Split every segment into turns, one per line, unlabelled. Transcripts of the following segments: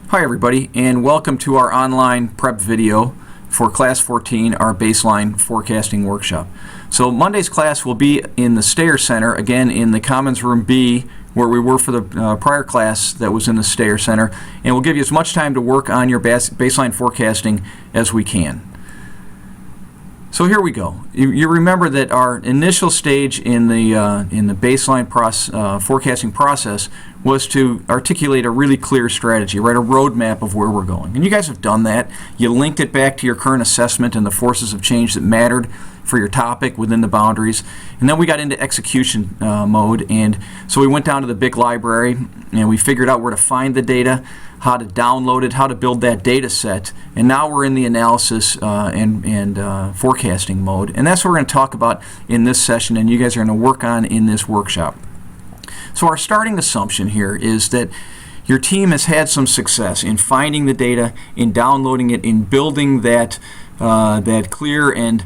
Hi everybody, and welcome to our online prep video for Class 14, our baseline forecasting workshop. So Monday's class will be in the Stayer Center, again in the Commons Room B, where we were for the prior class that was in the Stayer Center, and we'll give you as much time to work on your baseline forecasting as we can. So here we go. You remember that our initial stage in the baseline forecasting process was to articulate a really clear strategy, right? A roadmap of where we're going. And you guys have done that. You linked it back to your current assessment and the forces of change that mattered for your topic within the boundaries. And then we got into execution mode, and so we went down to the big library and we figured out where to find the data, how to download it, how to build that data set, and now we're in the analysis and forecasting mode. And that's what we're going to talk about in this session, and you guys are going to work on in this workshop. So our starting assumption here is that your team has had some success in finding the data, in downloading it, in building that clear and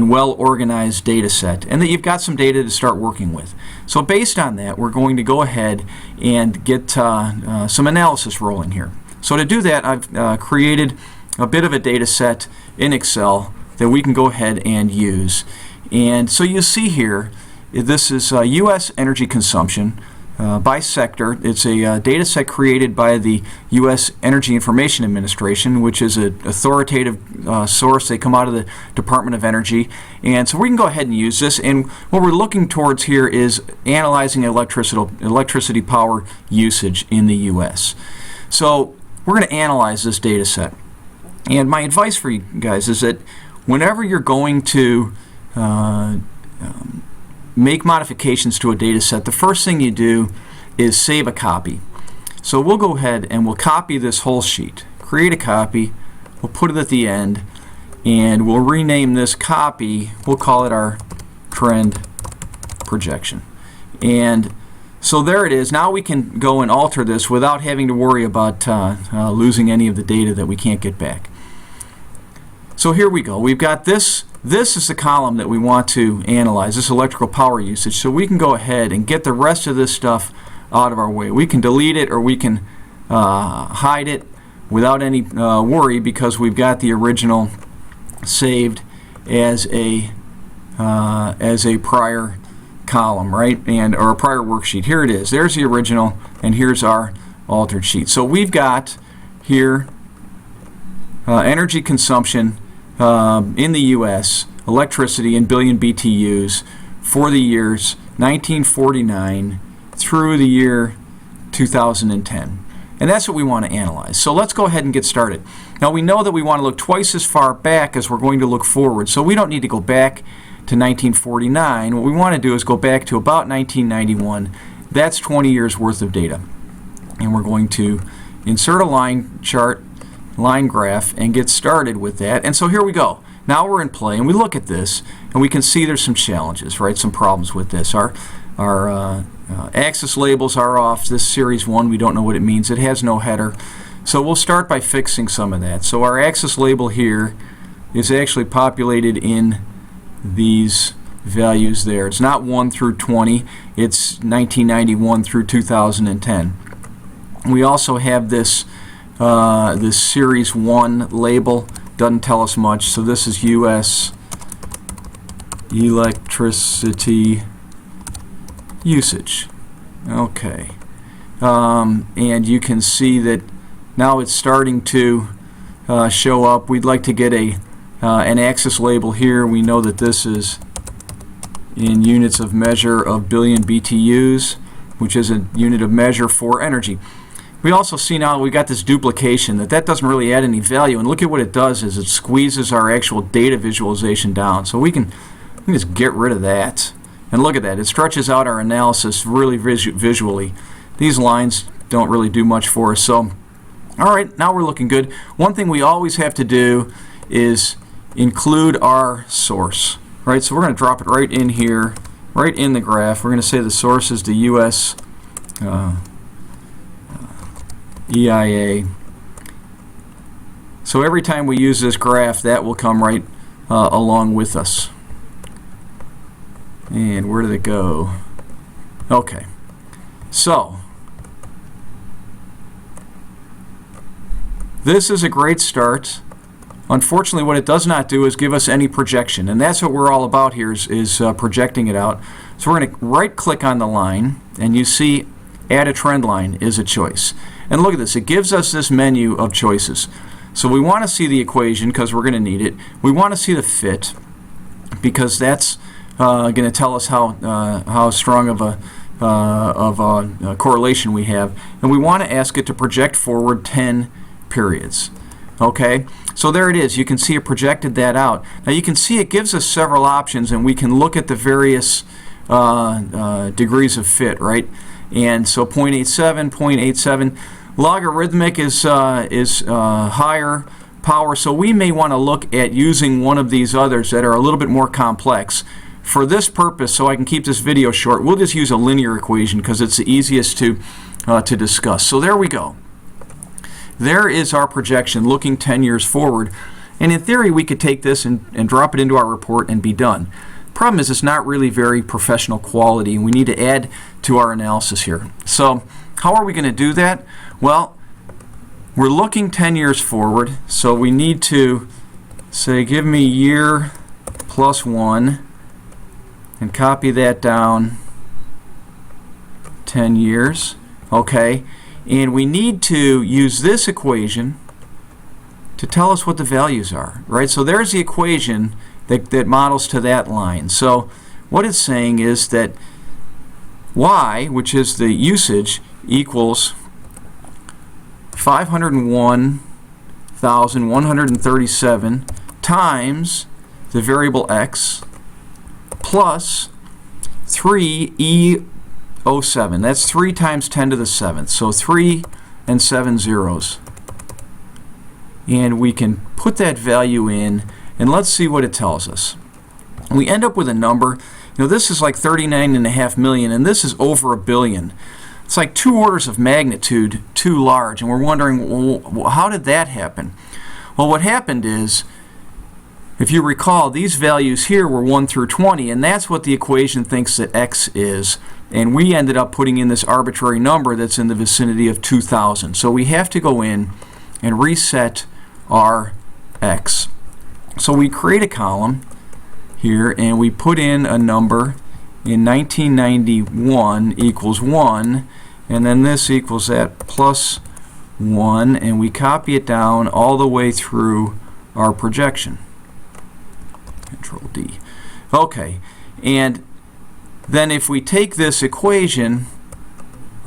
well-organized data set, and that you've got some data to start working with. So based on that, we're going to go ahead and get some analysis rolling here. So to do that, I've created a bit of a data set in Excel that we can go ahead and use. And so you see here, this is U.S. energy consumption by sector. It's a data set created by the U.S. Energy Information Administration, which is an authoritative source. They come out of the Department of Energy. And so we can go ahead and use this. And what we're looking towards here is analyzing electricity power usage in the U.S. So we're going to analyze this data set. And my advice for you guys is that whenever you're going to make modifications to a data set, the first thing you do is save a copy. So we'll go ahead and we'll copy this whole sheet, create a copy, we'll put it at the end, and we'll rename this copy, we'll call it our trend projection. And so there it is. Now we can go and alter this without having to worry about losing any of the data that we can't get back. So here we go. We've got this. This is the column that we want to analyze, this electrical power usage. So we can go ahead and get the rest of this stuff out of our way. We can delete it or we can hide it without any worry, because we've got the original saved as a prior column, right? Or a prior worksheet. Here it is. There's the original, and here's our altered sheet. So we've got here energy consumption in the U.S., electricity in billion BTUs for the years 1949 through the year 2010. And that's what we want to analyze. So let's go ahead and get started. Now we know that we want to look twice as far back as we're going to look forward. So we don't need to go back to 1949. What we want to do is go back to about 1991. That's 20 years worth of data. And we're going to insert a line chart, line graph, and get started with that. And so here we go. Now we're in play, and we look at this, and we can see there's some challenges, right? Some problems with this. Our axis labels are off. This series 1, we don't know what it means. It has no header. So we'll start by fixing some of that. So our axis label here is actually populated in these values there. It's not 1 through 20. It's 1991 through 2010. We also have this series 1 label. Doesn't tell us much. So this is U.S. electricity usage. Okay. And you can see that now it's starting to show up. We'd like to get an axis label here. We know that this is in units of measure of billion BTUs, which is a unit of measure for energy. We also see now we got this duplication, that doesn't really add any value, and look at what it does is it squeezes our actual data visualization down. So we can just get rid of that. And look at that, it stretches out our analysis really visually. These lines don't really do much for us. So alright, now we're looking good. One thing we always have to do is include our source. Right? So we're going to drop it right in here, right in the graph. We're going to say the source is the U.S. EIA. So every time we use this graph, that will come right along with us. And where did it go? Okay. So this is a great start. Unfortunately, what it does not do is give us any projection, and that's what we're all about here is projecting it out. So we're going to right-click on the line, and you see Add a Trend Line is a choice. And look at this. It gives us this menu of choices. So we want to see the equation because we're going to need it. We want to see the fit because that's going to tell us how strong of a correlation we have. And we want to ask it to project forward 10 periods. Okay, so there it is. You can see it projected that out. Now you can see it gives us several options, and we can look at the various degrees of fit, right? And so 0.87, 0.87. Logarithmic is higher power, so we may want to look at using one of these others that are a little bit more complex. For this purpose, so I can keep this video short, we'll just use a linear equation because it's the easiest to discuss. So there we go. There is our projection looking 10 years forward, and in theory we could take this and drop it into our report and be done. Problem is it's not really very professional quality, and we need to add to our analysis here. So how are we going to do that? Well, we're looking 10 years forward, so we need to say give me year plus 1 and copy that down 10 years. Okay. And we need to use this equation to tell us what the values are, right? So there's the equation that models to that line. So what it's saying is that Y, which is the usage, equals 501,137 times the variable X plus 3E07. That's 3 times 10 to the 7th. So 3 and 7 zeros. And we can put that value in, and let's see what it tells us. We end up with a number. You know, this is like 39.5 million, and this is over a billion. It's like 2 orders of magnitude too large, and we're wondering, well, how did that happen? Well, what happened is, if you recall, these values here were 1 through 20, and that's what the equation thinks that X is. And we ended up putting in this arbitrary number that's in the vicinity of 2,000. So we have to go in and reset our X. So we create a column here, and we put in a number in 1991 equals 1, and then this equals that plus 1, and we copy it down all the way through our projection. Control D. Okay, and then if we take this equation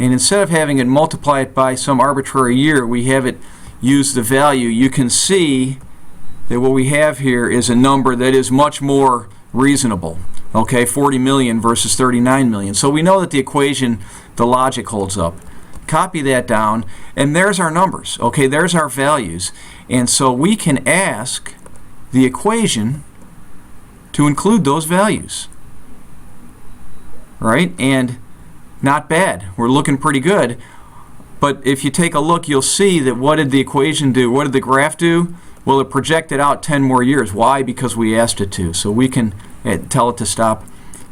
and instead of having it multiply it by some arbitrary year, we have it use the value, you can see that what we have here is a number that is much more reasonable. Okay, 40 million versus 39 million. So we know that the equation, the logic holds up. Copy that down, and there's our numbers. Okay, there's our values. And so we can ask the equation to include those values. Right? And not bad. We're looking pretty good. But if you take a look, you'll see that what did the equation do? What did the graph do? Well, it projected out 10 more years. Why? Because we asked it to. So we can tell it to stop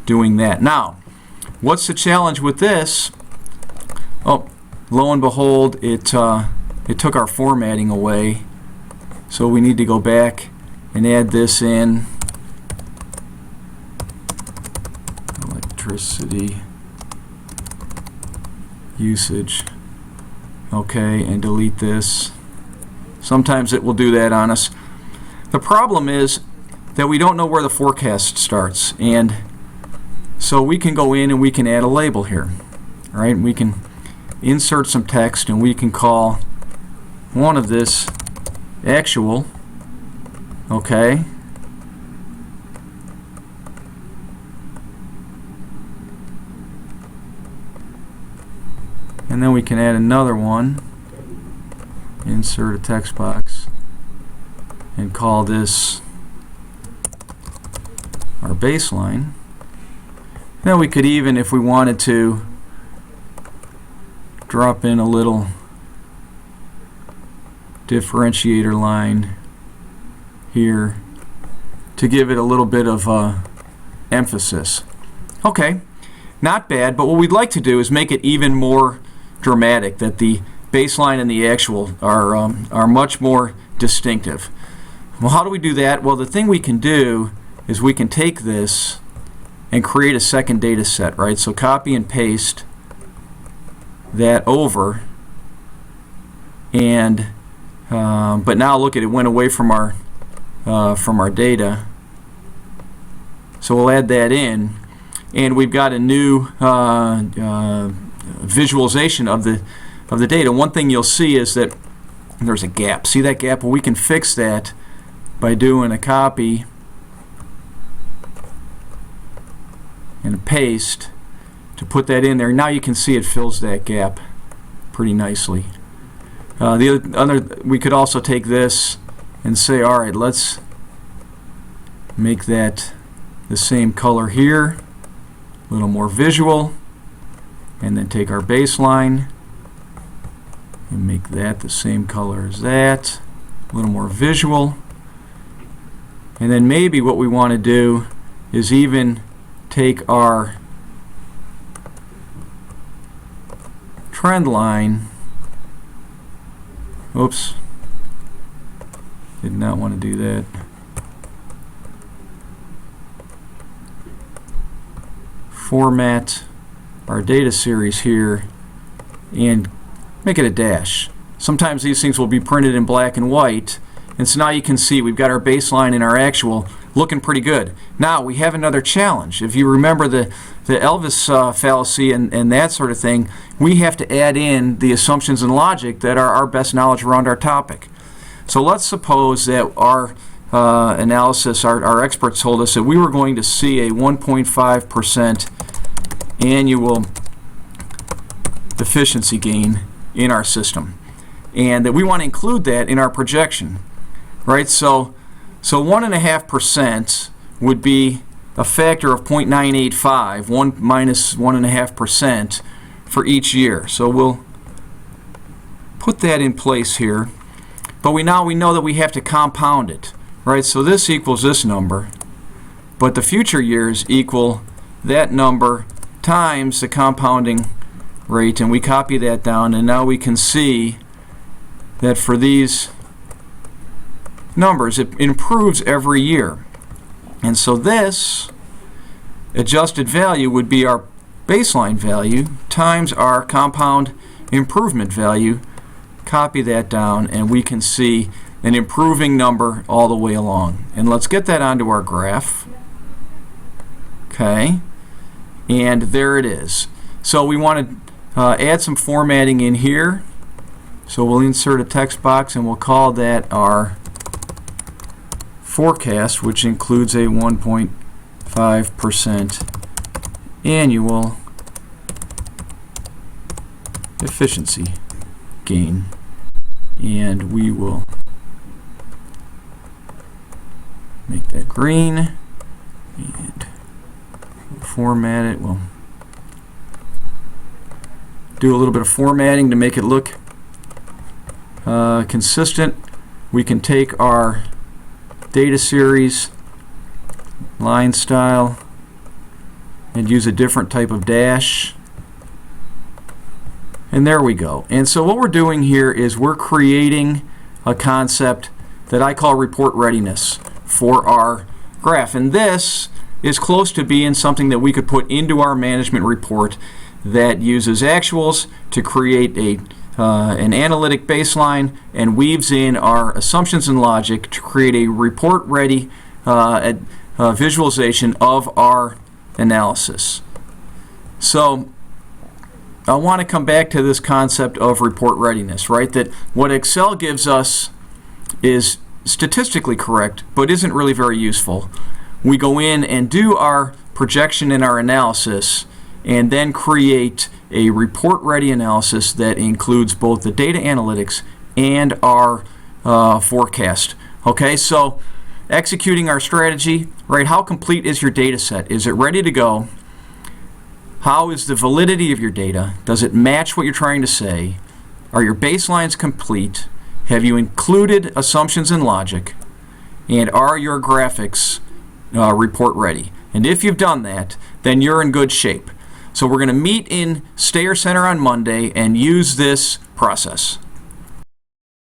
doing that. Now, what's the challenge with this? Oh, lo and behold, it took our formatting away. So we need to go back and add this in. Electricity usage. Okay, and delete this. Sometimes it will do that on us. The problem is that we don't know where the forecast starts, and so we can go in and we can add a label here. All right, we can insert some text, and we can call one of this actual. Okay. And then we can add another one, insert a text box, and call this our baseline. Then we could even, if we wanted to, drop in a little differentiator line here to give it a little bit of emphasis. Okay, not bad, but what we'd like to do is make it even more dramatic, that the baseline and the actual are much more distinctive. Well, how do we do that? Well, the thing we can do is we can take this and create a second data set, right? So copy and paste that over, and but now look at it, went away from our data. So we'll add that in, and we've got a new visualization of the data. One thing you'll see is that there's a gap. See that gap? Well, we can fix that by doing a copy and a paste to put that in there. Now you can see it fills that gap pretty nicely. We could also take this and say, all right, let's make that the same color here, a little more visual, and then take our baseline and make that the same color as that, a little more visual. And then maybe what we want to do is even take our trend line. Oops, did not want to do that. Format our data series here and make it a dash. Sometimes these things will be printed in black and white, and so now you can see we've got our baseline and our actual looking pretty good. Now we have another challenge. If you remember the Elvis fallacy and that sort of thing, we have to add in the assumptions and logic that are our best knowledge around our topic. So let's suppose that our analysis, our experts told us that we were going to see a 1.5% annual efficiency gain in our system, and that we want to include that in our projection, right? So 1.5% would be a factor of 0.985, 1 minus 1.5% for each year. So we'll put that in place here, but we know that we have to compound it, right? So this equals this number, but the future years equal that number times the compounding rate, and we copy that down, and now we can see that for these numbers it improves every year. And so this adjusted value would be our baseline value times our compound improvement value. Copy that down, and we can see an improving number all the way along. And let's get that onto our graph. Okay, and there it is. So we want to add some formatting in here. So we'll insert a text box, and we'll call that our forecast, which includes a 1.5% annual efficiency gain. And we will make that green and format it. We'll do a little bit of formatting to make it look consistent. We can take our data series line style and use a different type of dash, and there we go. And so what we're doing here is we're creating a concept that I call report readiness for our graph, and this is close to being something that we could put into our management report that uses actuals to create an analytic baseline and weaves in our assumptions and logic to create a report-ready visualization of our analysis. So I want to come back to this concept of report readiness, right? That what Excel gives us is statistically correct, but isn't really very useful. We go in and do our projection and our analysis, and then create a report-ready analysis that includes both the data analytics and our forecast. Okay, so executing our strategy, right? How complete is your data set? Is it ready to go? How is the validity of your data? Does it match what you're trying to say? Are your baselines complete? Have you included assumptions and logic? And are your graphics report ready? And if you've done that, then you're in good shape. So we're going to meet in Stayer Center on Monday and use this process.